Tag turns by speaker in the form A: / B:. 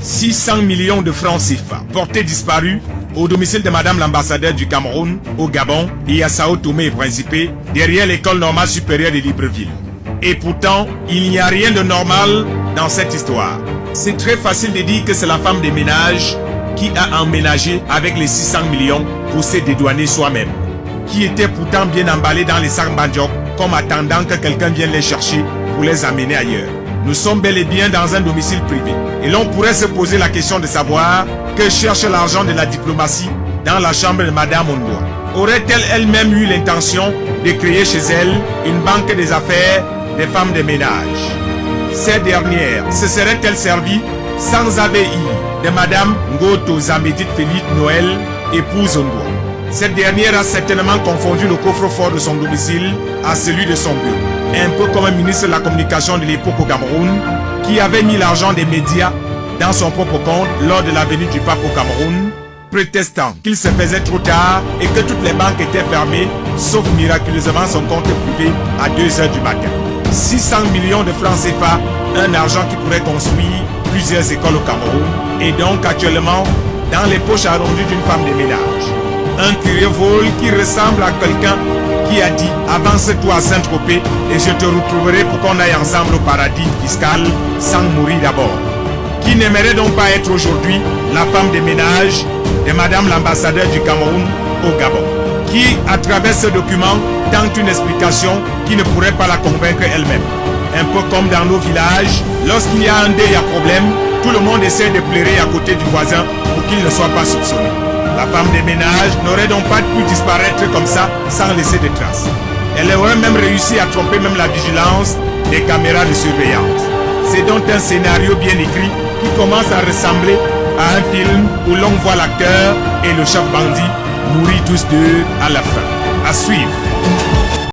A: 600 millions de francs CFA, portés disparus au domicile de Madame l'ambassadeur du Cameroun au Gabon et à Sao Tomé et Principe, derrière l'école normale supérieure de Libreville. Et pourtant, il n'y a rien de normal dans cette histoire. C'est très facile de dire que c'est la femme de ménage qui a emménagé avec les 600 millions pour se dédouaner soi-même, qui était pourtant bien emballée dans les sacs Banjok, comme attendant que quelqu'un vienne les chercher pour les amener ailleurs. Nous sommes bel et bien dans un domicile privé. Et l'on pourrait se poser la question de savoir que cherche l'argent de la diplomatie dans la chambre de Madame Ondoa. Aurait-elle elle-même eu l'intention de créer chez elle une banque des affaires des femmes de ménage? Ces dernières se seraient-elles servies sans ABI de Madame Ngoto Zambedit Félix Noël, épouse Ondoa? Cette dernière a certainement confondu le coffre-fort de son domicile à celui de son bureau. Un peu comme un ministre de la communication de l'époque au Cameroun qui avait mis l'argent des médias dans son propre compte lors de la venue du pape au Cameroun, prétestant qu'il se faisait trop tard et que toutes les banques étaient fermées, sauf miraculeusement son compte privé à 2 h du matin. 600 millions de francs CFA, un argent qui pourrait construire plusieurs écoles au Cameroun, et donc actuellement dans les poches arrondies d'une femme de ménage. Un curieux vol qui ressemble à quelqu'un qui a dit « Avance-toi à Saint-Tropez et je te retrouverai pour qu'on aille ensemble au paradis fiscal sans mourir d'abord ». Qui n'aimerait donc pas être aujourd'hui la femme de ménage de Madame l'ambassadeur du Cameroun au Gabon, qui, à travers ce document, tente une explication qui ne pourrait pas la convaincre elle-même. Un peu comme dans nos villages, lorsqu'il y a un deuil à problème, tout le monde essaie de pleurer à côté du voisin pour qu'il ne soit pas soupçonné. La femme de ménage n'aurait donc pas pu disparaître comme ça sans laisser de traces. Elle aurait même réussi à tromper même la vigilance des caméras de surveillance. C'est donc un scénario bien écrit qui commence à ressembler à un film où l'on voit l'acteur et le chef bandit mourir tous deux à la fin. À suivre.